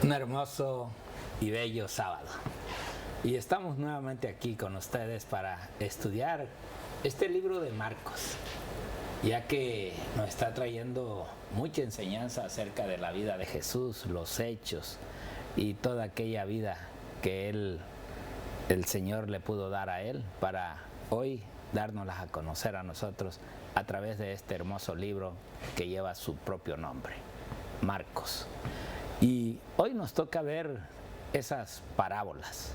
Un hermoso y bello sábado. Y estamos nuevamente aquí con ustedes para estudiar este libro de Marcos, ya que nos está trayendo mucha enseñanza acerca de la vida de Jesús, los hechos y toda aquella vida que el Señor le pudo dar a él para hoy dárnoslas a conocer a nosotros a través de este hermoso libro que lleva su propio nombre, Marcos. Y hoy nos toca ver esas parábolas,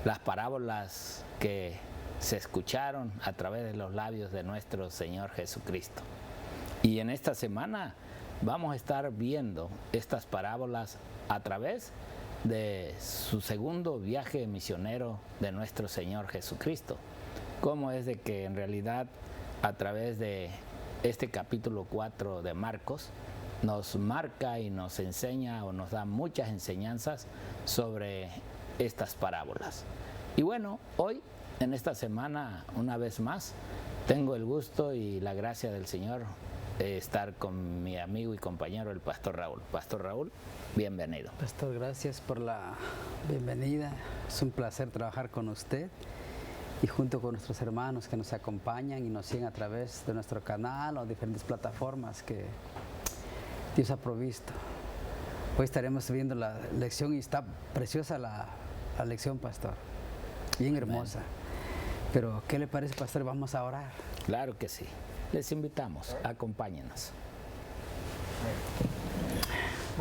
las parábolas que se escucharon a través de los labios de nuestro Señor Jesucristo. Y en esta semana vamos a estar viendo estas parábolas a través de su segundo viaje misionero de nuestro Señor Jesucristo. Cómo es de que en realidad a través de este capítulo 4 de Marcos nos marca y nos enseña o nos da muchas enseñanzas sobre estas parábolas. Y bueno, hoy en esta semana una vez más tengo el gusto y la gracia del Señor de estar con mi amigo y compañero el Pastor Raúl. Pastor Raúl, bienvenido. Pastor, gracias por la bienvenida. Es un placer trabajar con usted y junto con nuestros hermanos que nos acompañan y nos siguen a través de nuestro canal o diferentes plataformas que Dios ha provisto. Hoy estaremos viendo la lección y está preciosa la lección, Pastor. Bien hermosa. Amén. Pero, ¿qué le parece, Pastor? Vamos a orar. Claro que sí. Les invitamos, acompáñenos.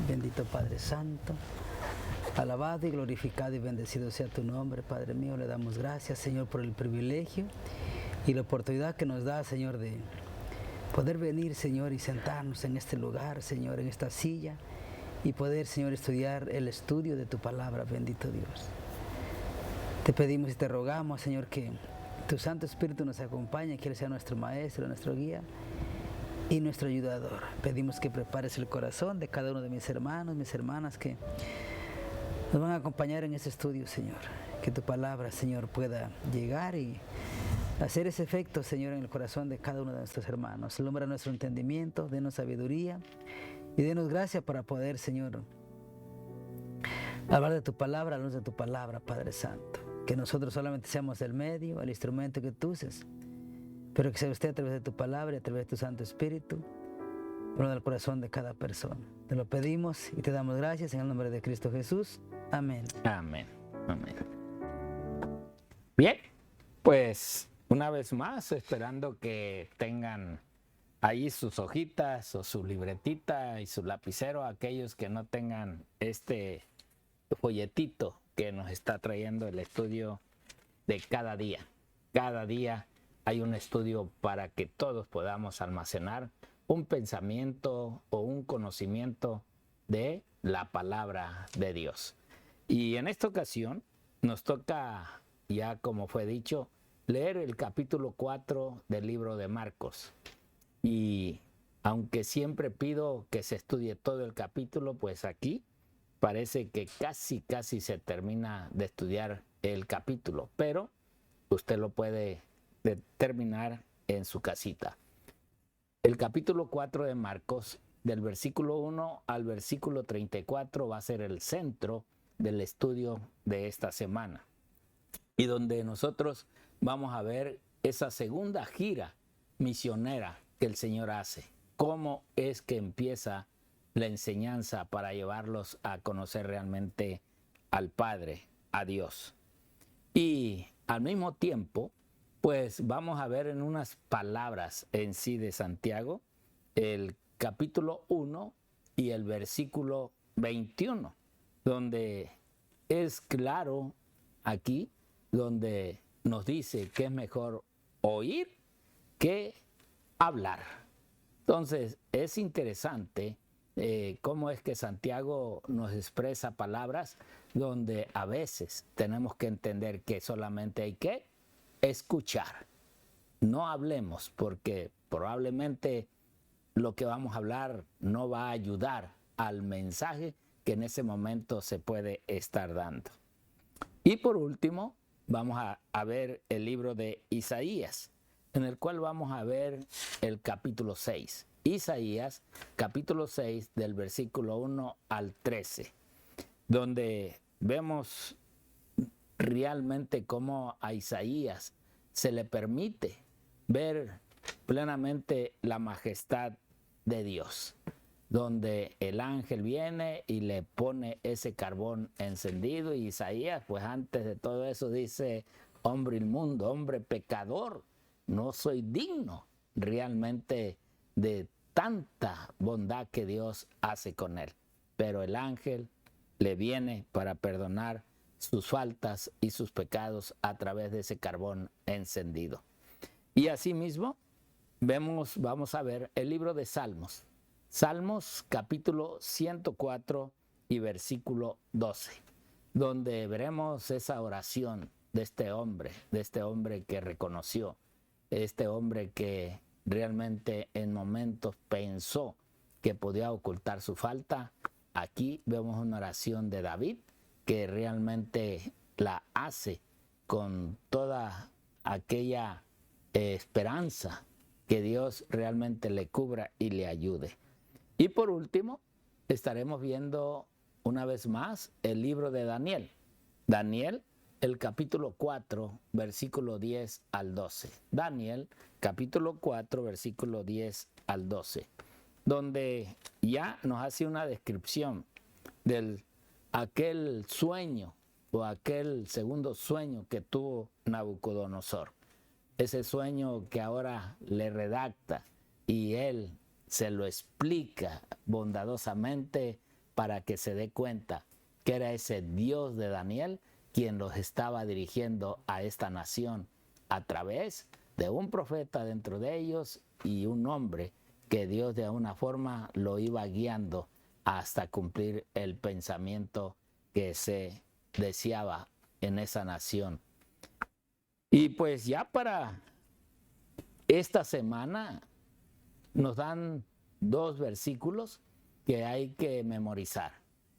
Bendito Padre Santo, alabado y glorificado y bendecido sea tu nombre, Padre mío. Le damos gracias, Señor, por el privilegio y la oportunidad que nos da, Señor, de poder venir, Señor, y sentarnos en este lugar, Señor, en esta silla, y poder, Señor, estudiar el estudio de tu palabra, bendito Dios. Te pedimos y te rogamos, Señor, que tu Santo Espíritu nos acompañe, que Él sea nuestro Maestro, nuestro guía y nuestro ayudador. Pedimos que prepares el corazón de cada uno de mis hermanos, mis hermanas, que nos van a acompañar en este estudio, Señor. Que tu palabra, Señor, pueda llegar y hacer ese efecto, Señor, en el corazón de cada uno de nuestros hermanos. Alumbra nuestro entendimiento, denos sabiduría y denos gracia para poder, Señor, hablar de tu palabra, a la luz de tu palabra, Padre Santo. Que nosotros solamente seamos el medio, el instrumento que tú uses, pero que sea usted a través de tu palabra y a través de tu Santo Espíritu, por el corazón de cada persona. Te lo pedimos y te damos gracias en el nombre de Cristo Jesús. Amén. Amén. Amén. Bien, pues una vez más, esperando que tengan ahí sus hojitas o su libretita y su lapicero, aquellos que no tengan este folletito que nos está trayendo el estudio de cada día. Cada día hay un estudio para que todos podamos almacenar un pensamiento o un conocimiento de la palabra de Dios. Y en esta ocasión nos toca, ya como fue dicho, leer el capítulo 4 del libro de Marcos. Y aunque siempre pido que se estudie todo el capítulo, pues aquí parece que casi se termina de estudiar el capítulo, pero usted lo puede determinar en su casita. El capítulo 4 de Marcos, del versículo 1 al versículo 34, va a ser el centro del estudio de esta semana. Y donde nosotros vamos a ver esa segunda gira misionera que el Señor hace. Cómo es que empieza la enseñanza para llevarlos a conocer realmente al Padre, a Dios. Y al mismo tiempo, pues vamos a ver en unas palabras en sí de Santiago, el capítulo 1 y el versículo 21, donde es claro aquí, donde nos dice que es mejor oír que hablar. Entonces, es interesante cómo es que Santiago nos expresa palabras donde a veces tenemos que entender que solamente hay que escuchar. No hablemos porque probablemente lo que vamos a hablar no va a ayudar al mensaje que en ese momento se puede estar dando. Y por último, vamos a ver el libro de Isaías, en el cual vamos a ver el capítulo 6. Isaías, capítulo 6, del versículo 1 al 13. donde vemos realmente cómo a Isaías se le permite ver plenamente la majestad de Dios, donde el ángel viene y le pone ese carbón encendido, y Isaías, pues antes de todo eso dice: hombre inmundo, hombre pecador, no soy digno realmente de tanta bondad que Dios hace con él. Pero el ángel le viene para perdonar sus faltas y sus pecados a través de ese carbón encendido. Y asimismo vamos a ver el libro de Salmos. Salmos capítulo 104 y versículo 12, donde veremos esa oración de este hombre que reconoció, este hombre que realmente en momentos pensó que podía ocultar su falta. Aquí vemos una oración de David que realmente la hace con toda aquella esperanza que Dios realmente le cubra y le ayude. Y por último, estaremos viendo una vez más el libro de Daniel. Daniel, el capítulo 4, versículo 10 al 12. Daniel, capítulo 4, versículo 10 al 12. Donde ya nos hace una descripción de aquel sueño o aquel segundo sueño que tuvo Nabucodonosor. Ese sueño que ahora le redacta y él se lo explica bondadosamente para que se dé cuenta que era ese Dios de Daniel quien los estaba dirigiendo a esta nación a través de un profeta dentro de ellos y un hombre que Dios de alguna forma lo iba guiando hasta cumplir el pensamiento que se deseaba en esa nación. Y pues ya para esta semana nos dan 2 versículos que hay que memorizar.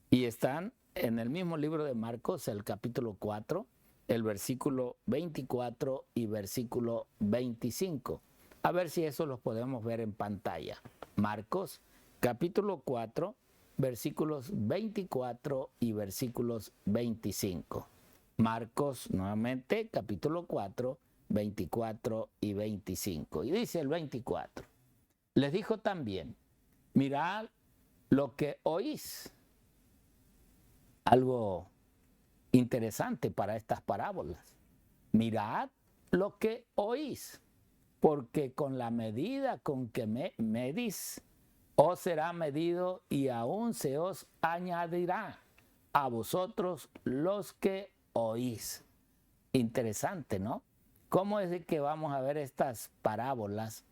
Y están en el mismo libro de Marcos, el capítulo 4, el versículo 24 y versículo 25. A ver si eso los podemos ver en pantalla. Marcos, capítulo 4, versículos 24 y versículos 25. Marcos, nuevamente, capítulo 4, 24 y 25. Y dice el 24. Les dijo también: mirad lo que oís. Algo interesante para estas parábolas. Mirad lo que oís, porque con la medida con que medís, os será medido y aún se os añadirá a vosotros los que oís. Interesante, ¿no? ¿Cómo es de que vamos a ver estas parábolas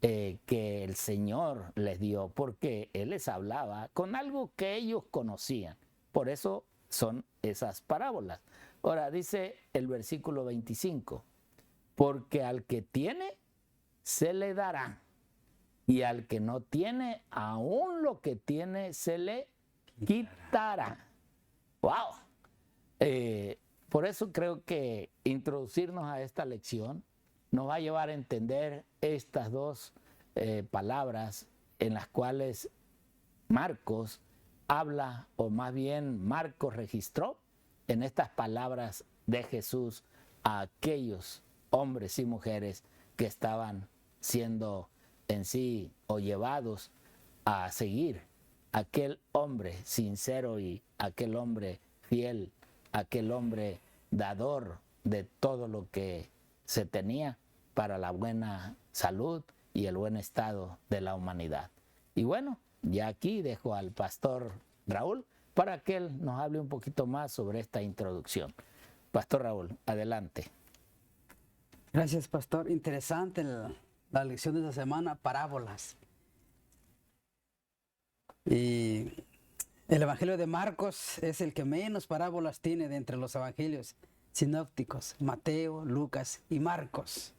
que el Señor les dio? Porque Él les hablaba con algo que ellos conocían. Por eso son esas parábolas. Ahora dice el versículo 25, porque al que tiene, se le dará, y al que no tiene, aún lo que tiene, se le quitará. ¡Wow! Por eso creo que introducirnos a esta lección nos va a llevar a entender estas 2 palabras en las cuales Marcos habla, o más bien Marcos registró en estas palabras de Jesús a aquellos hombres y mujeres que estaban siendo en sí o llevados a seguir aquel hombre sincero y aquel hombre fiel, aquel hombre dador de todo lo que se tenía para la buena salud y el buen estado de la humanidad. Y bueno, ya aquí dejo al pastor Raúl para que él nos hable un poquito más sobre esta introducción. Pastor Raúl, adelante. Gracias, pastor. Interesante la lección de esta semana, parábolas. Y el Evangelio de Marcos es el que menos parábolas tiene de entre los evangelios sinópticos: Mateo, Lucas y Marcos.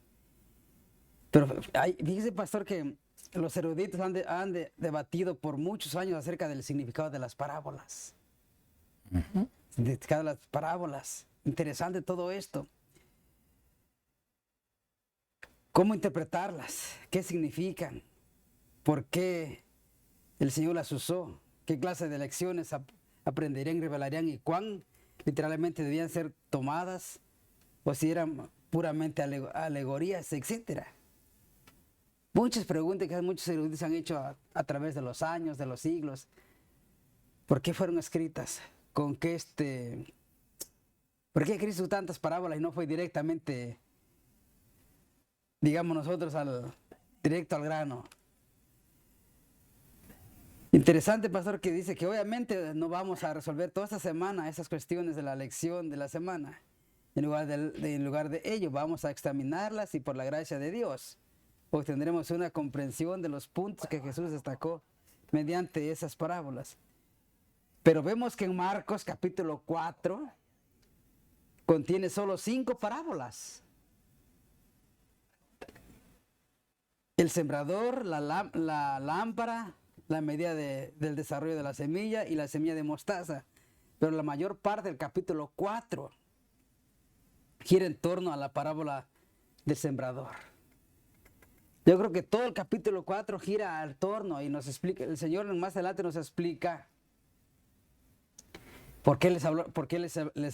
Pero fíjese, pastor, que los eruditos han debatido por muchos años acerca del significado de las parábolas. De las parábolas. Interesante todo esto. ¿Cómo interpretarlas? ¿Qué significan? ¿Por qué el Señor las usó? ¿Qué clase de lecciones aprenderían y revelarían y cuán literalmente debían ser tomadas o si eran puramente alegorías, etcétera. Muchas preguntas que muchos eruditos han hecho a través de los años, de los siglos. ¿Por qué fueron escritas? ¿Con qué ¿Por qué Cristo usó tantas parábolas y no fue directamente, digamos nosotros, directo al grano? Interesante, pastor, que dice que obviamente no vamos a resolver toda esta semana esas cuestiones de la lección de la semana. En lugar de ello, vamos a examinarlas y por la gracia de Dios obtendremos una comprensión de los puntos que Jesús destacó mediante esas parábolas. Pero vemos que en Marcos capítulo 4 contiene solo 5 parábolas. El sembrador, la lámpara, la medida del desarrollo de la semilla y la semilla de mostaza. Pero la mayor parte del capítulo 4 gira en torno a la parábola del sembrador. Yo creo que todo el capítulo 4 gira al torno y nos explica, el Señor más adelante nos explica por qué les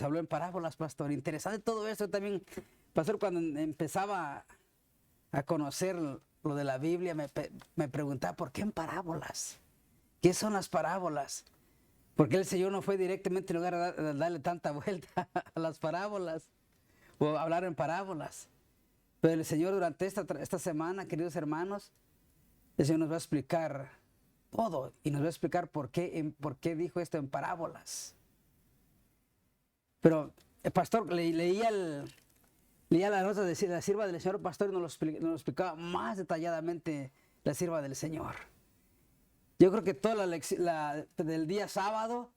habló en parábolas, pastor. Interesante todo esto también, pastor, cuando empezaba a conocer lo de la Biblia, me preguntaba, ¿por qué en parábolas? ¿Qué son las parábolas? ¿Por qué el Señor no fue directamente en lugar de darle tanta vuelta a las parábolas o hablar en parábolas? Pero el Señor durante esta semana, queridos hermanos, el Señor nos va a explicar todo y nos va a explicar por qué dijo esto en parábolas. Pero el pastor leía la nota de la sierva del Señor, pastor, y nos lo explicaba más detalladamente la sierva del Señor. Yo creo que toda la del día sábado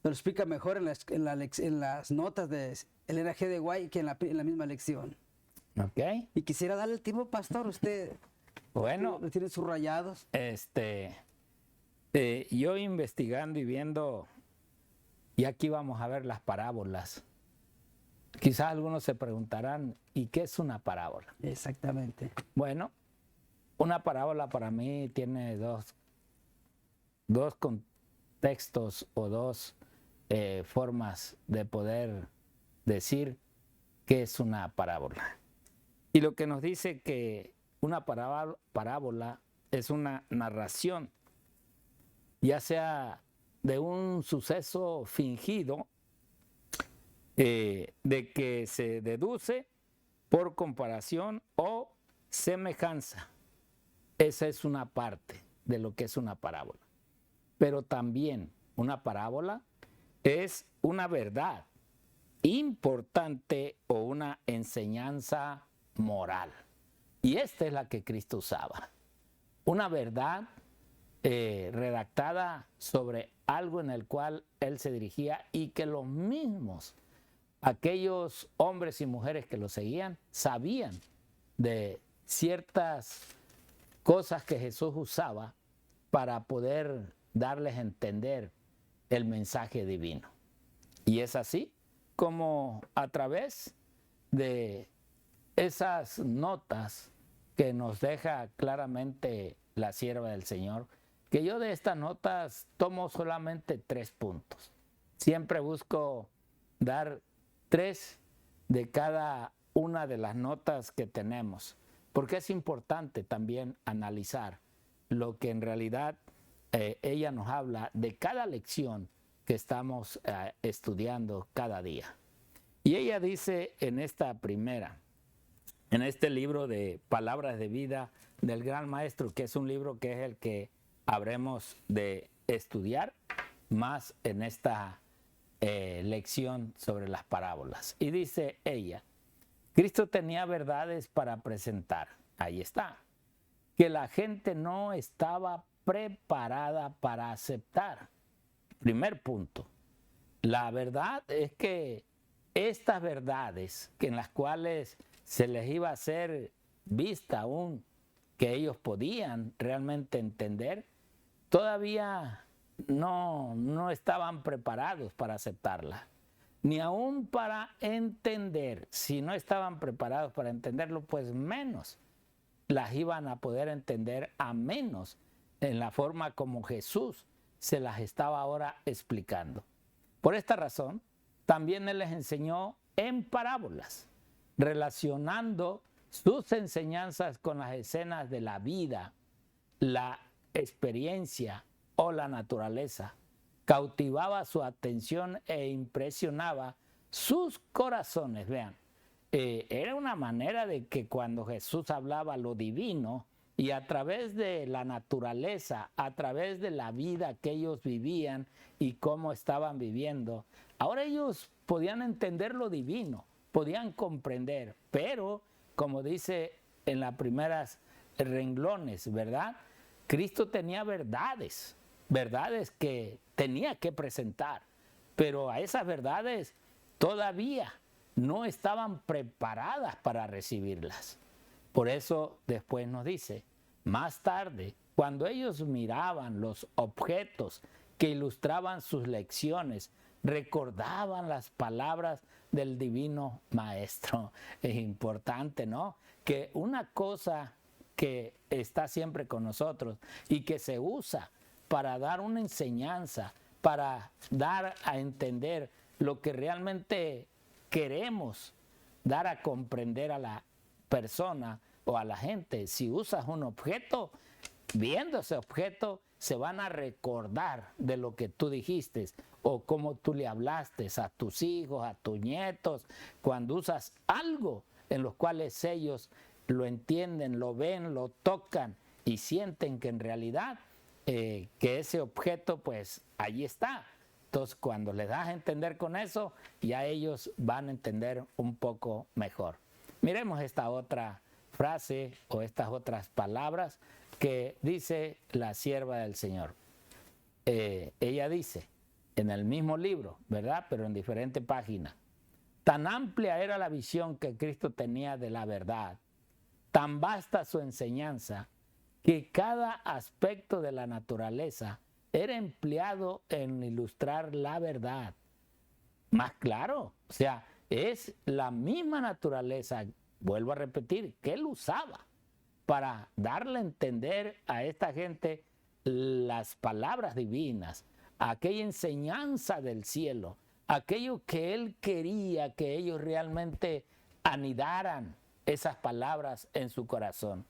nos lo explica mejor en las notas de Elena G. de Guay que en la misma lección. Ok. Y quisiera darle el tiempo, pastor, usted. Bueno, tiene sus rayados. Yo investigando y viendo, y aquí vamos a ver las parábolas. Quizás algunos se preguntarán, ¿y qué es una parábola? Exactamente. Bueno, una parábola para mí tiene dos contextos o dos formas de poder decir qué es una parábola. Y lo que nos dice que una parábola es una narración, ya sea de un suceso fingido, de que se deduce por comparación o semejanza. Esa es una parte de lo que es una parábola. Pero también una parábola es una verdad importante o una enseñanza moral. Y esta es la que Cristo usaba. Una verdad redactada sobre algo en el cual Él se dirigía y que los mismos, aquellos hombres y mujeres que lo seguían, sabían de ciertas cosas que Jesús usaba para poder darles a entender el mensaje divino. Y es así como a través de esas notas que nos deja claramente la sierva del Señor, que yo de estas notas tomo solamente 3 puntos. Siempre busco dar 3 de cada una de las notas que tenemos, porque es importante también analizar lo que en realidad ella nos habla de cada lección que estamos estudiando cada día. Y ella dice en esta primera, en este libro de Palabras de Vida del Gran Maestro, que es un libro que es el que habremos de estudiar más en esta lección sobre las parábolas. Y dice ella, Cristo tenía verdades para presentar, ahí está, que la gente no estaba preparada para aceptar. Primer punto, la verdad es que estas verdades en las cuales se les iba a hacer vista aún que ellos podían realmente entender, todavía no estaban preparados para aceptarla, ni aún para entender. Si no estaban preparados para entenderlo, pues menos las iban a poder entender, a menos en la forma como Jesús se las estaba ahora explicando. Por esta razón, también Él les enseñó en parábolas, relacionando sus enseñanzas con las escenas de la vida, la experiencia o la naturaleza. Cautivaba su atención e impresionaba sus corazones. Vean, era una manera de que cuando Jesús hablaba lo divino y a través de la naturaleza, a través de la vida que ellos vivían y cómo estaban viviendo, ahora ellos podían entender lo divino, podían comprender, pero como dice en las primeras renglones, ¿verdad? Cristo tenía verdades que tenía que presentar, pero a esas verdades todavía no estaban preparadas para recibirlas. Por eso después nos dice, más tarde, cuando ellos miraban los objetos que ilustraban sus lecciones, recordaban las palabras del divino maestro. Es importante, ¿no? Que una cosa que está siempre con nosotros y que se usa para dar una enseñanza, para dar a entender lo que realmente queremos dar a comprender a la persona o a la gente. Si usas un objeto, viendo ese objeto, se van a recordar de lo que tú dijiste o cómo tú le hablaste a tus hijos, a tus nietos, cuando usas algo en los cuales ellos lo entienden, lo ven, lo tocan y sienten que en realidad que ese objeto pues allí está. Entonces cuando les das a entender con eso, ya ellos van a entender un poco mejor. Miremos esta otra frase o estas otras palabras que dice la sierva del Señor. Ella dice en el mismo libro, ¿verdad? Pero en diferente página. Tan amplia era la visión que Cristo tenía de la verdad, tan vasta su enseñanza, que cada aspecto de la naturaleza era empleado en ilustrar la verdad. Más claro, o sea, es la misma naturaleza, vuelvo a repetir, que él usaba para darle a entender a esta gente las palabras divinas, aquella enseñanza del cielo, aquello que él quería que ellos realmente anidaran esas palabras en su corazón.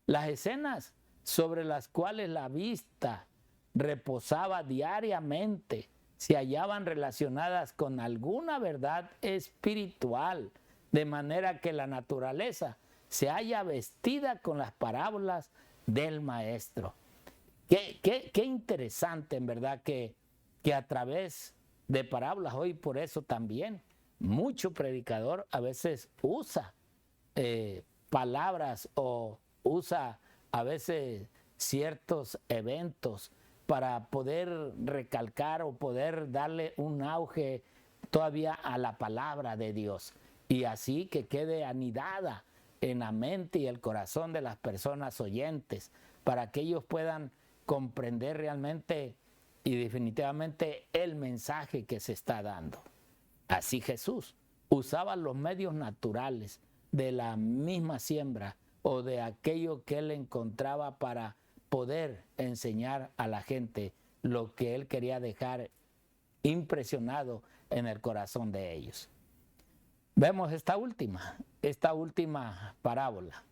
Las escenas sobre las cuales la vista reposaba diariamente se hallaban relacionadas con alguna verdad espiritual, de manera que la naturaleza se halla vestida con las parábolas del Maestro. Qué interesante, en verdad, que a través de parábolas hoy, por eso también mucho predicador a veces usa palabras o usa a veces ciertos eventos para poder recalcar o poder darle un auge todavía a la palabra de Dios y así que quede anidada en la mente y el corazón de las personas oyentes para que ellos puedan comprender realmente y definitivamente el mensaje que se está dando. Así Jesús usaba los medios naturales de la misma siembra o de aquello que él encontraba para poder enseñar a la gente lo que él quería dejar impresionado en el corazón de ellos. Vemos esta última parábola.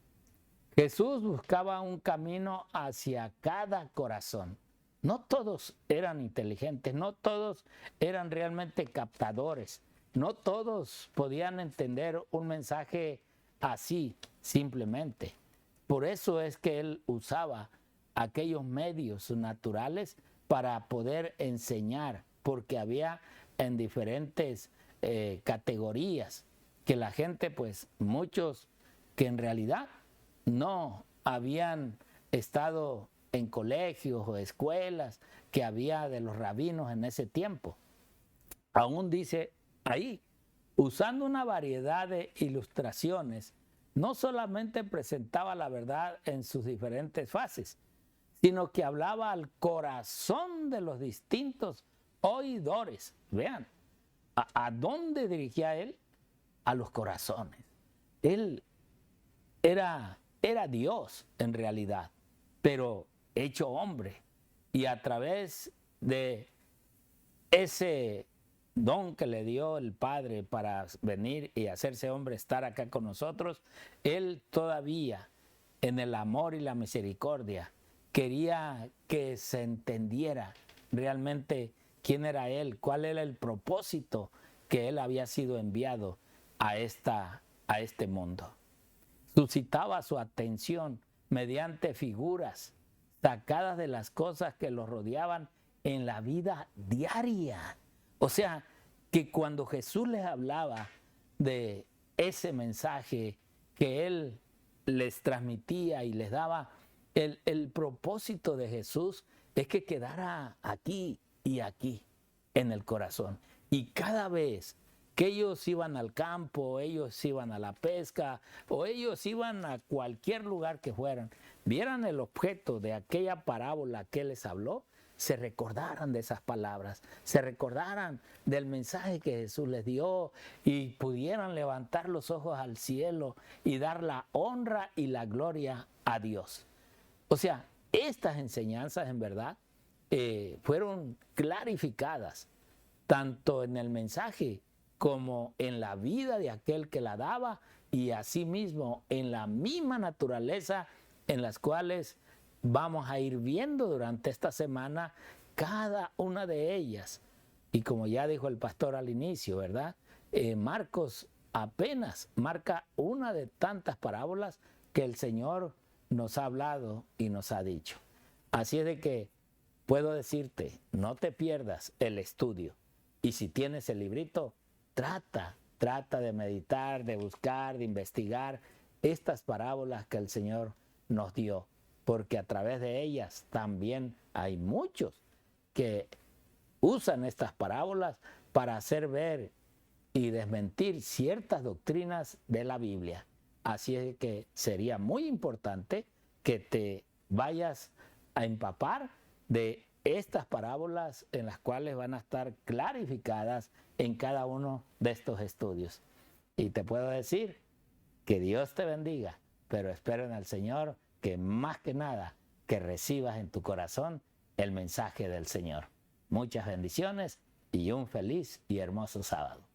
Jesús buscaba un camino hacia cada corazón. No todos eran inteligentes, no todos eran realmente captadores, no todos podían entender un mensaje así simplemente. Por eso es que él usaba aquellos medios naturales para poder enseñar, porque había en diferentes categorías que la gente, pues muchos que en realidad no habían estado en colegios o escuelas que había de los rabinos en ese tiempo. Aún dice ahí, usando una variedad de ilustraciones, no solamente presentaba la verdad en sus diferentes fases, sino que hablaba al corazón de los distintos oidores. Vean, ¿a dónde dirigía él? A los corazones. Él era Dios en realidad, pero hecho hombre. Y a través de ese don que le dio el Padre para venir y hacerse hombre, estar acá con nosotros, Él todavía, en el amor y la misericordia, quería que se entendiera realmente quién era Él, cuál era el propósito que Él había sido enviado a este mundo. Suscitaba su atención mediante figuras sacadas de las cosas que lo rodeaban en la vida diaria. O sea, que cuando Jesús les hablaba de ese mensaje que Él les transmitía y les daba, el propósito de Jesús es que quedara aquí y aquí en el corazón. Y cada vez que ellos iban al campo, ellos iban a la pesca o ellos iban a cualquier lugar que fueran, vieran el objeto de aquella parábola que Él les habló, se recordaran de esas palabras, se recordaran del mensaje que Jesús les dio y pudieran levantar los ojos al cielo y dar la honra y la gloria a Dios. O sea, estas enseñanzas en verdad fueron clarificadas tanto en el mensaje como en la vida de aquel que la daba y asimismo en la misma naturaleza en las cuales vamos a ir viendo durante esta semana cada una de ellas. Y como ya dijo el pastor al inicio, ¿verdad? Marcos apenas marca una de tantas parábolas que el Señor nos ha hablado y nos ha dicho. Así es de que puedo decirte, no te pierdas el estudio. Y si tienes el librito, trata de meditar, de buscar, de investigar estas parábolas que el Señor nos dio, porque a través de ellas también hay muchos que usan estas parábolas para hacer ver y desmentir ciertas doctrinas de la Biblia. Así es que sería muy importante que te vayas a empapar de estas parábolas en las cuales van a estar clarificadas en cada uno de estos estudios. Y te puedo decir que Dios te bendiga, pero espero en el Señor que más que nada que recibas en tu corazón el mensaje del Señor. Muchas bendiciones y un feliz y hermoso sábado.